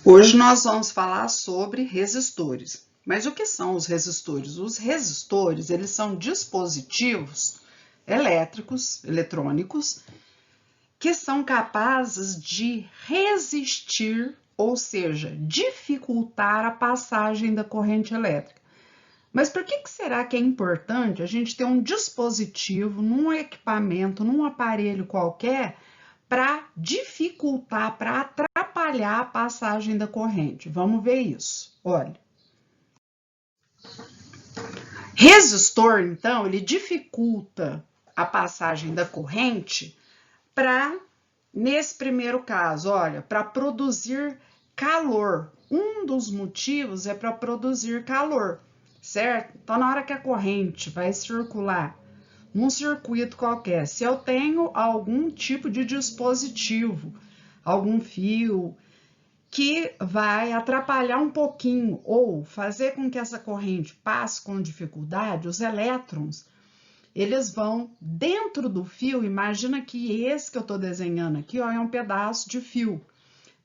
Hoje nós vamos falar sobre resistores. Mas o que são os resistores? Os resistores, eles são dispositivos elétricos, eletrônicos, que são capazes de resistir, ou seja, dificultar a passagem da corrente elétrica. Mas por que será que é importante a gente ter um dispositivo, num equipamento, num aparelho qualquer, para dificultar, para atrapalhar a passagem da corrente? Vamos ver isso. Olha. Resistor, então, ele dificulta a passagem da corrente para, nesse primeiro caso, olha, para produzir calor. Um dos motivos é para produzir calor, certo? Então, na hora que a corrente vai circular num circuito qualquer, se eu tenho algum tipo de dispositivo, algum fio que vai atrapalhar um pouquinho ou fazer com que essa corrente passe com dificuldade, os elétrons, eles vão dentro do fio. Imagina que esse que eu estou desenhando aqui, ó, é um pedaço de fio.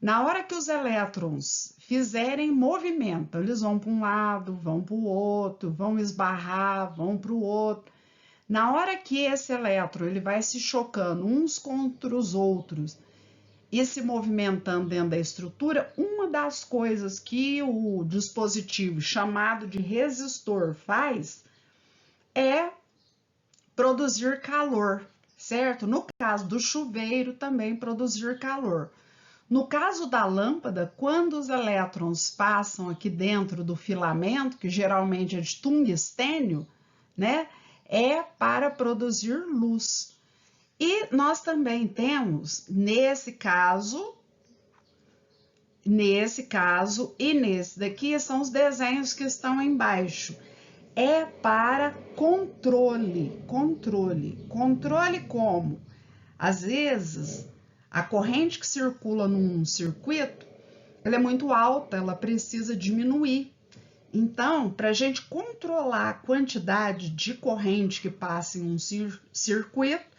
Na hora que os elétrons fizerem movimento, eles vão para um lado, vão para o outro, vão esbarrar, vão para o outro. Na hora que esse elétron ele vai se chocando uns contra os outros e se movimentando dentro da estrutura, uma das coisas que o dispositivo chamado de resistor faz é produzir calor, certo? No caso do chuveiro, também produzir calor. No caso da lâmpada, quando os elétrons passam aqui dentro do filamento, que geralmente é de tungstênio, né? É para produzir luz. E nós também temos, nesse caso e nesse daqui, são os desenhos que estão embaixo. É para controle. Controle como? Às vezes, a corrente que circula num circuito, ela é muito alta, ela precisa diminuir. Então, para a gente controlar a quantidade de corrente que passa em um circuito,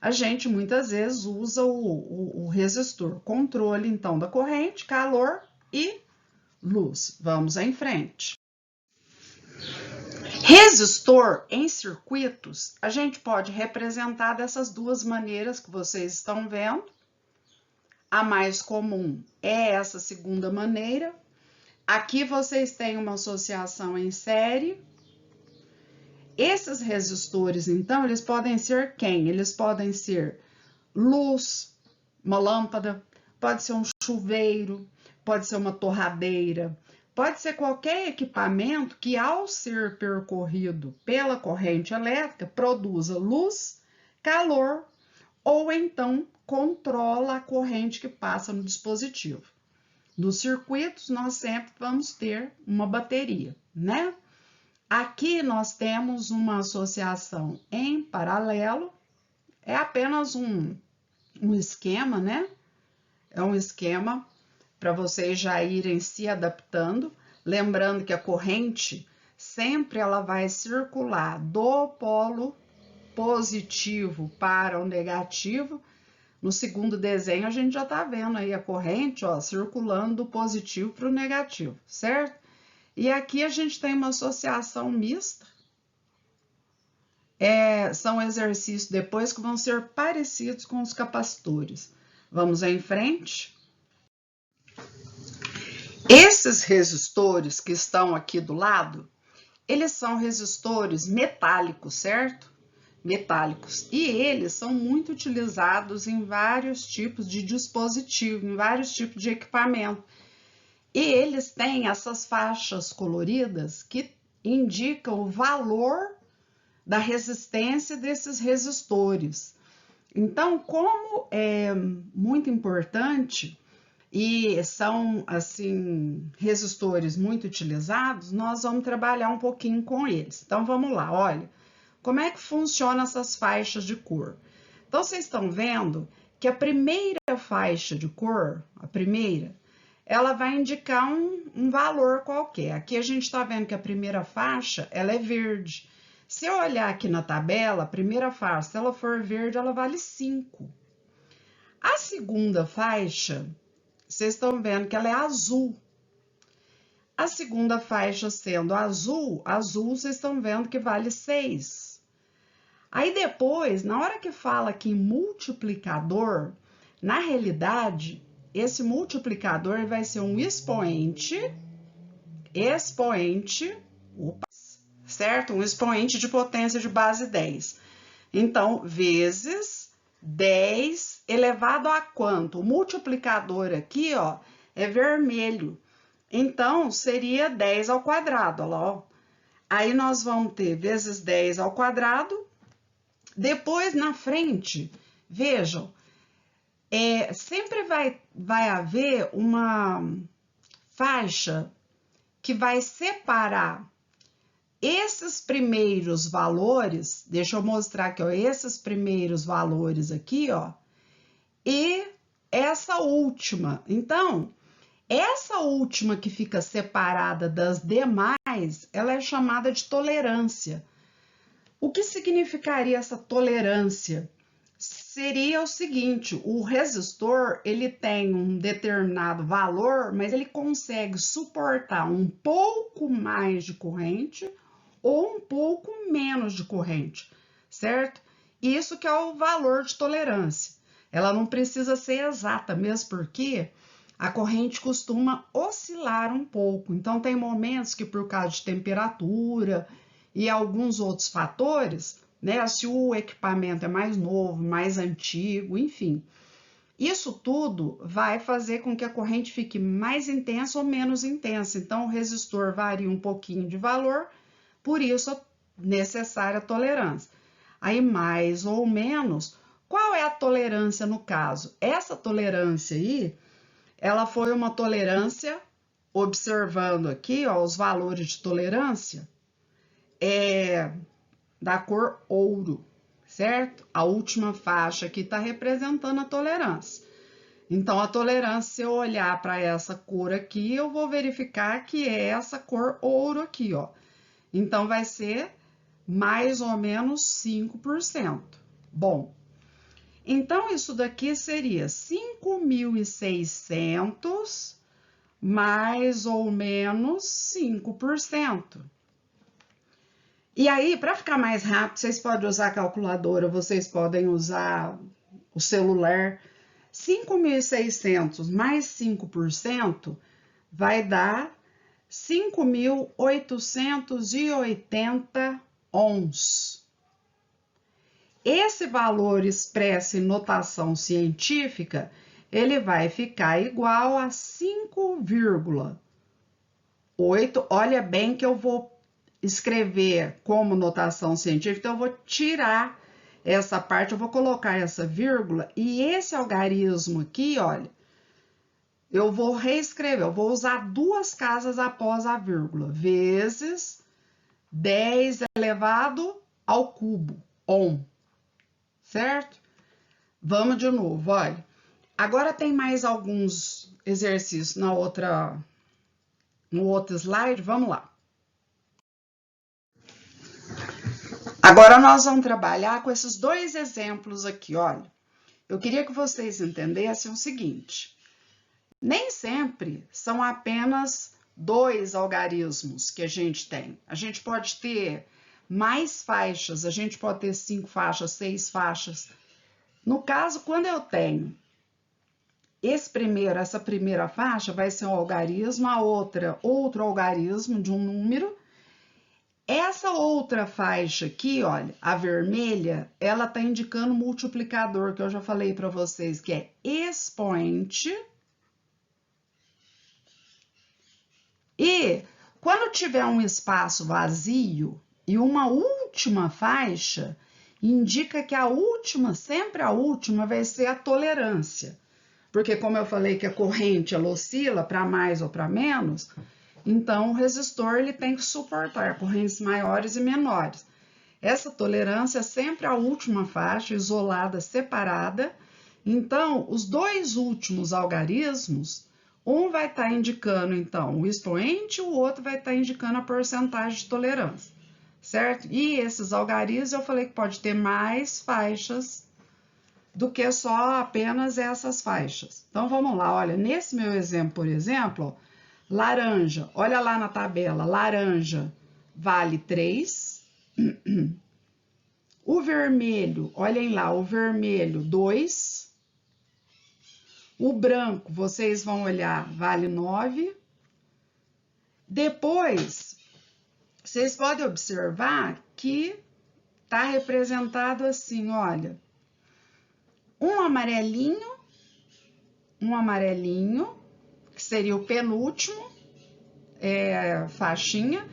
a gente muitas vezes usa o resistor. Controle, então, da corrente, calor e luz. Vamos em frente. Resistor em circuitos, a gente pode representar dessas duas maneiras que vocês estão vendo. A mais comum é essa segunda maneira. Aqui vocês têm uma associação em série. Esses resistores, então, eles podem ser quem? Eles podem ser luz, uma lâmpada, pode ser um chuveiro, pode ser uma torradeira, pode ser qualquer equipamento que, ao ser percorrido pela corrente elétrica, produza luz, calor ou então controla a corrente que passa no dispositivo. Nos circuitos, nós sempre vamos ter uma bateria, né? Aqui nós temos uma associação em paralelo, é apenas um esquema, né? É um esquema para vocês já irem se adaptando, lembrando que a corrente sempre ela vai circular do polo positivo para o negativo. No segundo desenho a gente já tá vendo aí a corrente, ó, circulando do positivo para o negativo, certo? E aqui a gente tem uma associação mista. São exercícios depois que vão ser parecidos com os capacitores. Vamos em frente. Esses resistores que estão aqui do lado, eles são resistores metálicos, certo? Metálicos. E eles são muito utilizados em vários tipos de dispositivo, em vários tipos de equipamento. E eles têm essas faixas coloridas que indicam o valor da resistência desses resistores. Então, como é muito importante e são assim resistores muito utilizados, nós vamos trabalhar um pouquinho com eles. Então, vamos lá, olha, como é que funciona essas faixas de cor? Então, vocês estão vendo que a primeira faixa de cor, a primeira, ela vai indicar um valor qualquer. Aqui a gente está vendo que a primeira faixa, ela é verde. Se eu olhar aqui na tabela, a primeira faixa, se ela for verde, ela vale 5. A segunda faixa, vocês estão vendo que ela é azul. A segunda faixa sendo azul, vocês estão vendo que vale 6. Aí depois, na hora que fala aqui em multiplicador, na realidade, esse multiplicador vai ser um expoente, certo? Um expoente de potência de base 10. Então, vezes 10 elevado a quanto? O multiplicador aqui, ó, é vermelho. Então, seria 10 ao quadrado, ó. Aí nós vamos ter vezes 10 ao quadrado. Depois, na frente, vejam, sempre vai haver uma faixa que vai separar esses primeiros valores, deixa eu mostrar aqui, ó, esses primeiros valores aqui, ó, e essa última. Então, essa última que fica separada das demais, ela é chamada de tolerância. O que significaria essa tolerância? Seria o seguinte, o resistor, ele tem um determinado valor, mas ele consegue suportar um pouco mais de corrente ou um pouco menos de corrente, certo? Isso que é o valor de tolerância. Ela não precisa ser exata, mesmo porque a corrente costuma oscilar um pouco. Então, tem momentos que, por causa de temperatura e alguns outros fatores, né? Se o equipamento é mais novo, mais antigo, enfim. Isso tudo vai fazer com que a corrente fique mais intensa ou menos intensa. Então, o resistor varia um pouquinho de valor, por isso é necessária a tolerância. Aí, mais ou menos, qual é a tolerância no caso? Essa tolerância aí, ela foi uma tolerância, observando aqui, ó, os valores de tolerância, da cor ouro, certo? A última faixa aqui está representando a tolerância. Então, a tolerância, se eu olhar para essa cor aqui, eu vou verificar que é essa cor ouro aqui, ó. Então, vai ser mais ou menos 5%. Bom, então isso daqui seria 5.600 mais ou menos 5%. E aí, para ficar mais rápido, vocês podem usar a calculadora, vocês podem usar o celular. 5.600 mais 5% vai dar 5.880 ohms. Esse valor expresso em notação científica, ele vai ficar igual a 5,8. Olha bem que eu vou escrever como notação científica, então eu vou tirar essa parte, eu vou colocar essa vírgula, e esse algarismo aqui, olha, eu vou reescrever, eu vou usar duas casas após a vírgula, vezes 10 elevado ao cubo, ohm, certo? Vamos de novo, olha. Agora tem mais alguns exercícios no outro slide, vamos lá. Agora nós vamos trabalhar com esses dois exemplos aqui, olha. Eu queria que vocês entendessem o seguinte: nem sempre são apenas dois algarismos que a gente tem. A gente pode ter mais faixas, a gente pode ter 5 faixas, 6 faixas. No caso, quando eu tenho essa primeira faixa, vai ser um algarismo, a outra, outro algarismo de um número. Essa outra faixa aqui, olha, a vermelha, ela tá indicando o multiplicador, que eu já falei para vocês, que é expoente. E quando tiver um espaço vazio e uma última faixa, indica que a última, sempre a última, vai ser a tolerância. Porque como eu falei que a corrente, ela oscila para mais ou para menos, então o resistor ele tem que suportar correntes maiores e menores. Essa tolerância é sempre a última faixa, isolada, separada. Então, os dois últimos algarismos, um vai estar indicando, então, o expoente, o outro vai estar indicando a porcentagem de tolerância, certo? E esses algarismos, eu falei que pode ter mais faixas do que só apenas essas faixas. Então, vamos lá, olha, nesse meu exemplo, por exemplo, ó, laranja, olha lá na tabela, laranja vale 3, o vermelho, olhem lá, o vermelho 2, o branco, vocês vão olhar, vale 9. Depois, vocês podem observar que está representado assim, olha, um amarelinho, que seria o penúltimo, faixinha,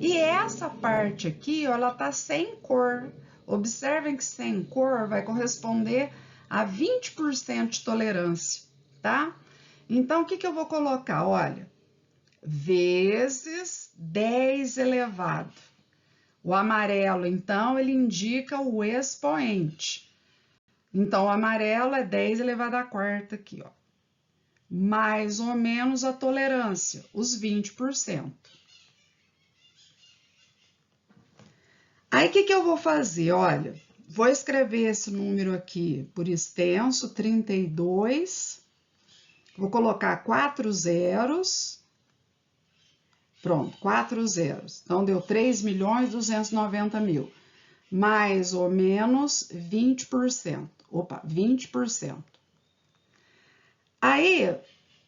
e essa parte aqui, ó, ela tá sem cor. Observem que sem cor vai corresponder a 20% de tolerância, tá? Então, o que que eu vou colocar? Olha, vezes 10 elevado. O amarelo, então, ele indica o expoente. Então, o amarelo é 10 elevado à quarta aqui, ó. Mais ou menos a tolerância, os 20%. Aí, o que que eu vou fazer? Olha, vou escrever esse número aqui por extenso, 32. Vou colocar 4 zeros. Pronto, 4 zeros. Então, deu 3.290.000. Mais ou menos 20%. Opa, 20%. Aí,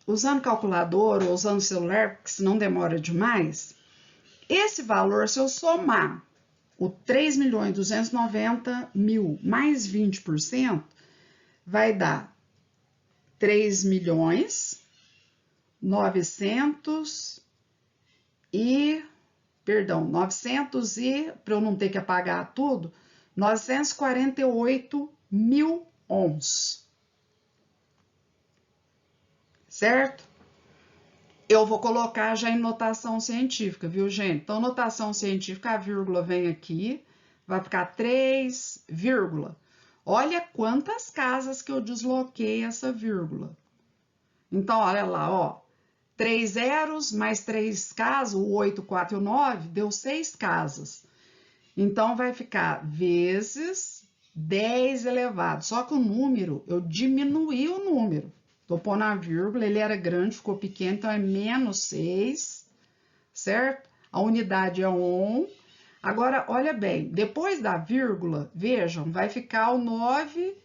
usando calculadora ou usando celular, porque senão demora demais, esse valor, se eu somar o 3.290.000 mais 20%, vai dar 3.900 e, para eu não ter que apagar tudo, 948.000 ohms. Certo? Eu vou colocar já em notação científica, viu, gente? Então, notação científica, a vírgula vem aqui, vai ficar 3, vírgula. Olha quantas casas que eu desloquei essa vírgula. Então, olha lá, ó. 3 zeros mais 3 casas, o 8, 4 e o 9, deu 6 casas. Então, vai ficar vezes 10 elevado. Só que o número, eu diminuí o número. Tô pondo a vírgula, ele era grande, ficou pequeno, então é menos 6, certo? A unidade é ohm. Agora, olha bem, depois da vírgula, vejam, vai ficar o 9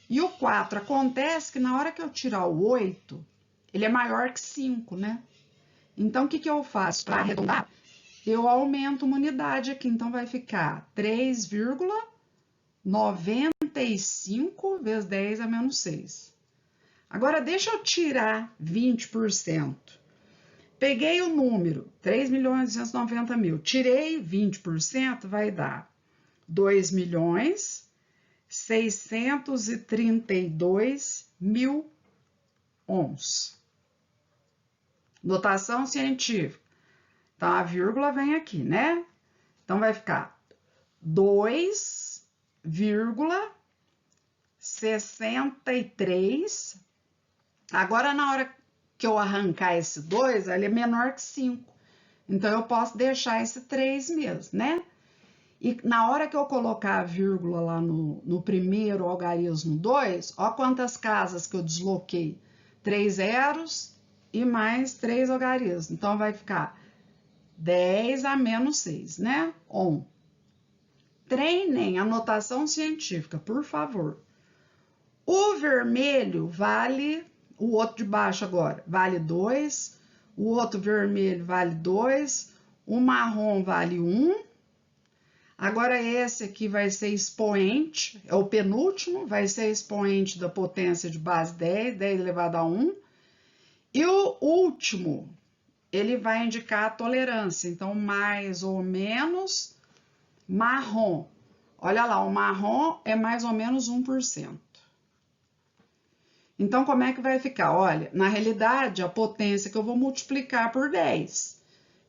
e o 4. Acontece que na hora que eu tirar o 8, ele é maior que 5, né? Então, o que que eu faço? Para arredondar, eu aumento uma unidade aqui, então vai ficar 3,95 vezes 10 a menos 6. Agora, deixa eu tirar 20%. Peguei o número, 3.290.000, tirei 20%, vai dar 2.632.000 ohms. Notação científica. Então, a vírgula vem aqui, né? Então, vai ficar 2,63. Agora, na hora que eu arrancar esse 2, ele é menor que 5. Então, eu posso deixar esse 3 mesmo, né? E na hora que eu colocar a vírgula lá no primeiro algarismo 2, ó quantas casas que eu desloquei. 3 zeros e mais 3 algarismos. Então, vai ficar 10 a menos 6, né? Ohm. Treinem a notação científica, por favor. O vermelho vale... O outro de baixo agora vale 2, o outro vermelho vale 2, o marrom vale 1. Agora esse aqui vai ser expoente, é o penúltimo, vai ser expoente da potência de base 10, 10 elevado a 1. E o último, ele vai indicar a tolerância, então mais ou menos marrom. Olha lá, o marrom é mais ou menos 1%. Então, como é que vai ficar? Olha, na realidade, a potência que eu vou multiplicar por 10.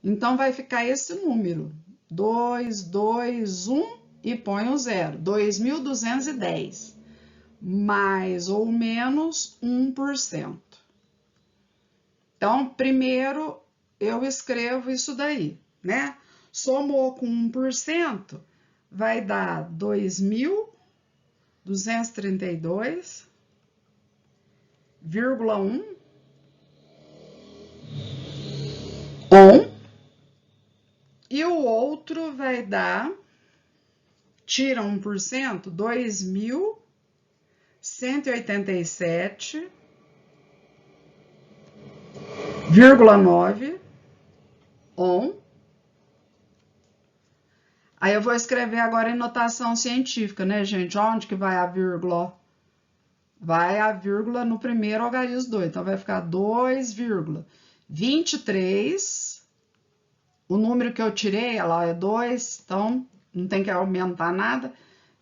Então, vai ficar esse número, 2, 2, 1 e põe o 0, 2.210, mais ou menos 1%. Então, primeiro, eu escrevo isso daí, né? Somou com 1%, vai dar 2.210 232,1 ohm. E o outro vai dar, tira 1%, 2.187,9 ohm. Aí eu vou escrever agora em notação científica, né, gente? Onde que vai a vírgula? Vai a vírgula no primeiro algarismo 2. Então, vai ficar 2,23. O número que eu tirei, ela é 2, então não tem que aumentar nada.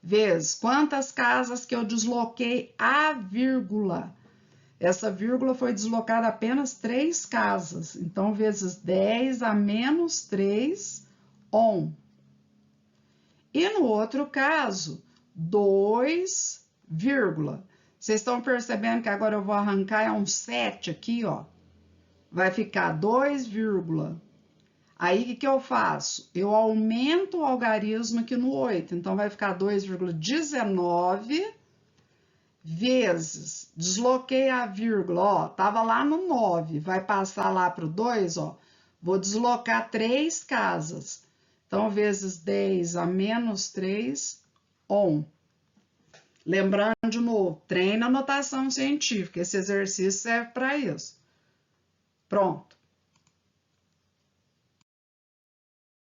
Vezes quantas casas que eu desloquei a vírgula. Essa vírgula foi deslocada apenas 3 casas. Então, vezes 10 a menos 3 ohm. E no outro caso, 2, vocês estão percebendo que agora eu vou arrancar é um 7 aqui, ó. Vai ficar 2, aí o que eu faço? Eu aumento o algarismo aqui no 8. Então, vai ficar 2,19 vezes, desloquei a vírgula, ó, tava lá no 9, vai passar lá para o 2, ó, vou deslocar 3 casas. Então, vezes 10 a menos 3 ohm. Lembrando de novo, treina a notação científica. Esse exercício serve para isso. Pronto.